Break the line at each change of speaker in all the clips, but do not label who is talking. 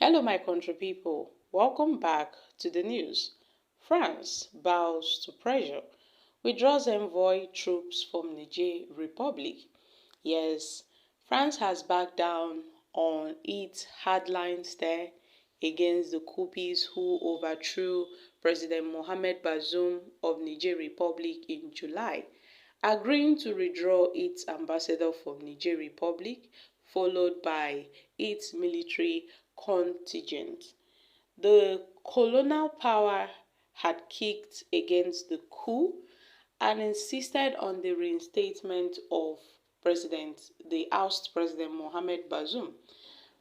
Hello, my country people. Welcome back to the news. France bows to pressure, withdraws envoy troops from Niger Republic. Yes, France has backed down on its hardline stare against the coupists who overthrew President Mohamed Bazoum of Niger Republic in July, agreeing to withdraw its ambassador from Niger Republic, followed by its military contingent. The colonial power had kicked against the coup and insisted on the reinstatement of the oust President Mohamed Bazoum.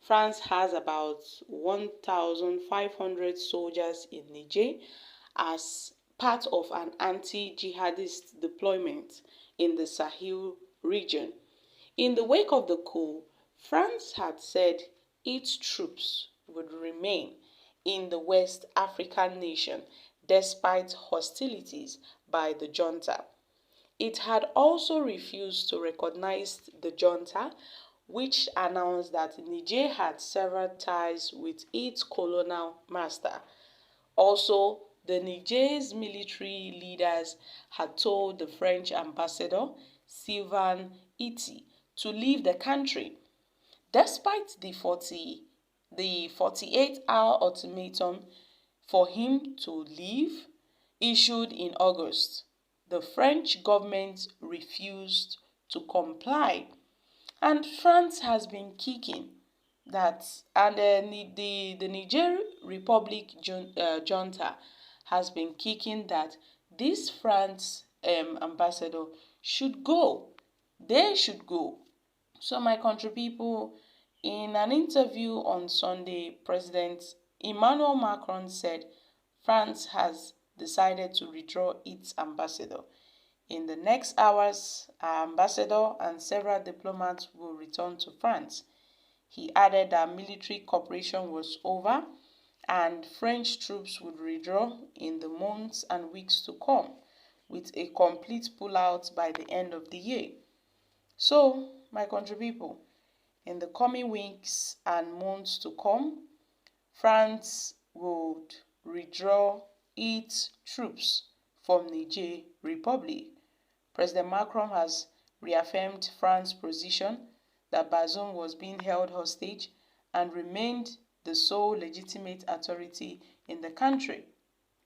France has about 1,500 soldiers in Niger as part of an anti-jihadist deployment in the Sahel region. In the wake of the coup, France had said its troops would remain in the West African nation despite hostilities by the junta. It had also refused to recognize the junta, which announced that Niger had severed ties with its colonial master. Also, the Niger's military leaders had told the French ambassador, Sylvain Ity, to leave the country. Despite the 48-hour ultimatum for him to leave, issued in August, the French government refused to comply, and France has been kicking that, and the Niger Republic junta has been kicking that this France ambassador should go. They should go. So, my country people, in an interview on Sunday, President Emmanuel Macron said France has decided to withdraw its ambassador. In the next hours, our ambassador and several diplomats will return to France. He added that military cooperation was over and French troops would withdraw in the months and weeks to come, with a complete pullout by the end of the year. So, my country people, in the coming weeks and months to come, France would withdraw its troops from Niger Republic. President Macron has reaffirmed France's position that Bazoum was being held hostage and remained the sole legitimate authority in the country.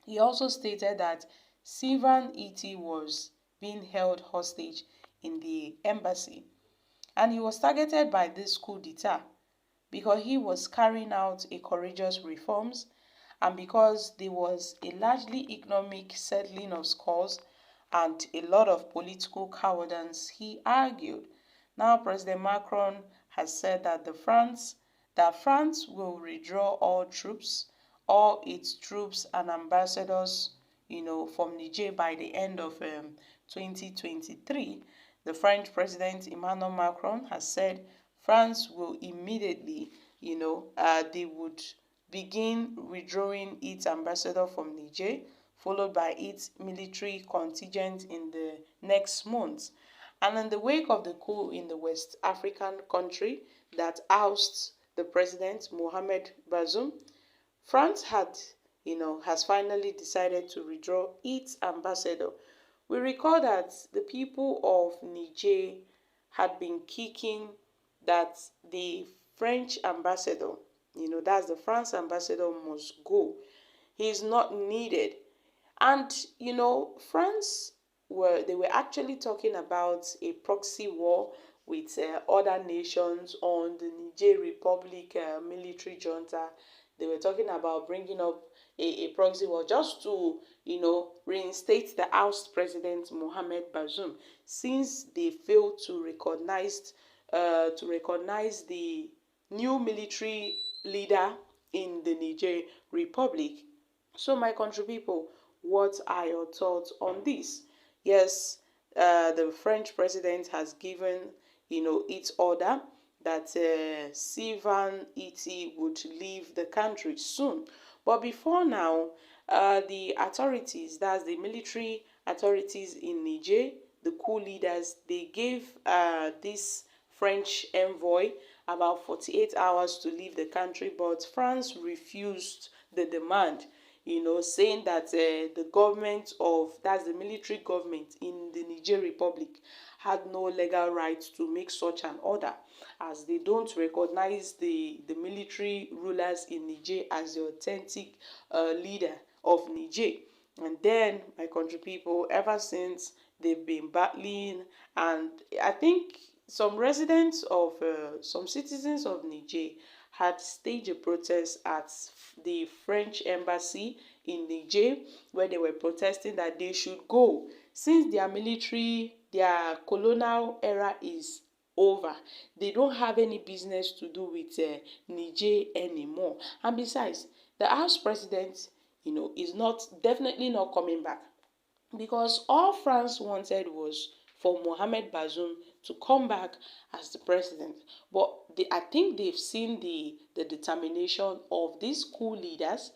He also stated that Sylvain Ity was being held hostage in the embassy, and he was targeted by this coup d'etat because he was carrying out a courageous reforms and because there was a largely economic settling of scores and a lot of political cowardice, he argued. Now President Macron has said that France will withdraw all its troops and ambassadors, from Niger by the end of 2023. The French President Emmanuel Macron has said France will immediately, they would begin withdrawing its ambassador from Niger, followed by its military contingent in the next month. And in the wake of the coup in the West African country that ousts the president, Mohamed Bazoum, France has finally decided to withdraw its ambassador. We recall that the people of Niger had been kicking that the French ambassador, that's the France ambassador, must go. He is not needed. And, France they were actually talking about a proxy war with other nations on the Niger Republic military junta. They were talking about bringing up a proxy war just to, reinstate the oust president Mohamed Bazoum, since they failed to recognize the new military leader in the Niger Republic. So, my country people, what are your thoughts on this? Yes, the French president has given, its order that Sylvain Ity would leave the country soon. But before now, the authorities, that's the military authorities in Niger, the coup leaders, they gave this French envoy about 48 hours to leave the country, but France refused the demand, saying that the government of, that's the military government in the Niger Republic, had no legal right to make such an order, as they don't recognize the military rulers in Niger as the authentic leader of Niger. And then, my country people, ever since, they've been battling, and I think some citizens of Niger had staged a protest at the French embassy in Niger, where they were protesting that they should go, since their colonial era is over. They don't have any business to do with Niger anymore. And besides, the house president, is not definitely not coming back, because all France wanted was for Mohamed Bazoum to come back as the president. But I think they've seen the determination of these coup leaders,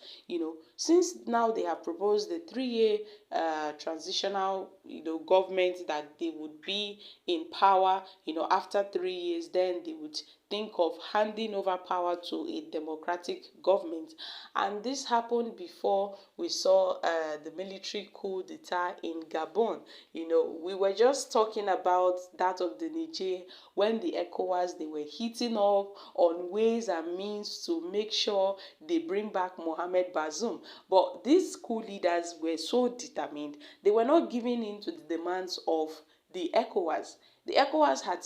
since now they have proposed the 3-year transitional, government, that they would be in power, after 3 years, then they would think of handing over power to a democratic government. And this happened before we saw the military coup d'etat in Gabon. We were just talking about that of the Niger, when the ECOWAS, they were hitting up on ways and means to make sure they bring back Mohamed Bazoum. But these coup leaders were so determined, they were not giving in to the demands of the ECOWAS. The ECOWAS had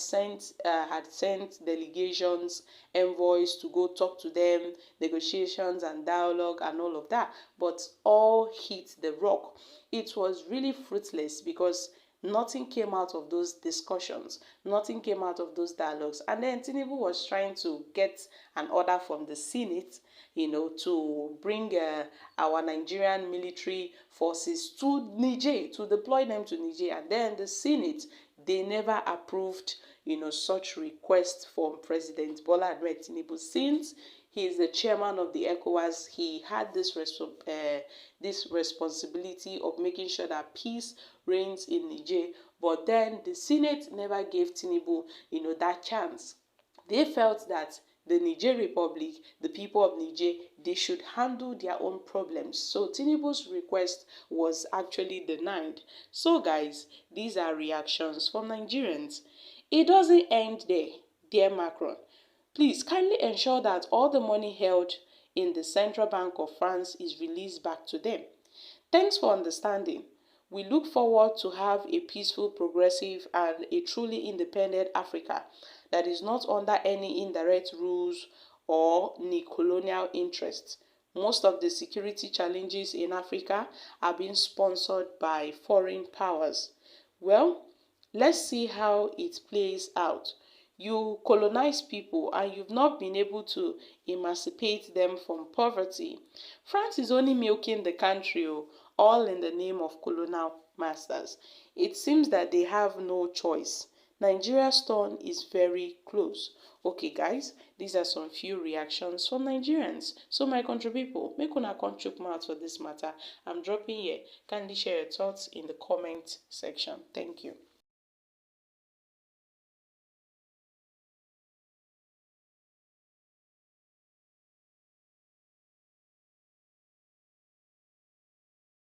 sent delegations, envoys, to go talk to them, negotiations and dialogue and all of that, but all hit the rock. It was really fruitless, because nothing came out of those discussions, nothing came out of those dialogues. And then Tinubu was trying to get an order from the Senate, to bring our Nigerian military forces to Niger, to deploy them to Niger. And then the Senate, they never approved, such request from President Bola Ahmed Tinubu. Since he is the chairman of the ECOWAS, he had this responsibility of making sure that peace reigns in Niger. But then the Senate never gave Tinubu, that chance. They felt that the Niger Republic, the people of Niger, they should handle their own problems. So Tinubu's request was actually denied. So guys, these are reactions from Nigerians. It doesn't end there, dear Macron. Please kindly ensure that all the money held in the Central Bank of France is released back to them. Thanks for understanding. We look forward to have a peaceful, progressive, and a truly independent Africa that is not under any indirect rules or colonial interests. Most of the security challenges in Africa are being sponsored by foreign powers. Well, let's see how it plays out. You colonize people and you've not been able to emancipate them from poverty. France is only milking the country, all in the name of colonial masters. It seems that they have no choice. Nigeria's turn is very close. Okay guys, these are some few reactions from Nigerians. So my country people, make una come chook mouth for this matter. I'm dropping here. Kindly share your thoughts in the comment section. Thank you.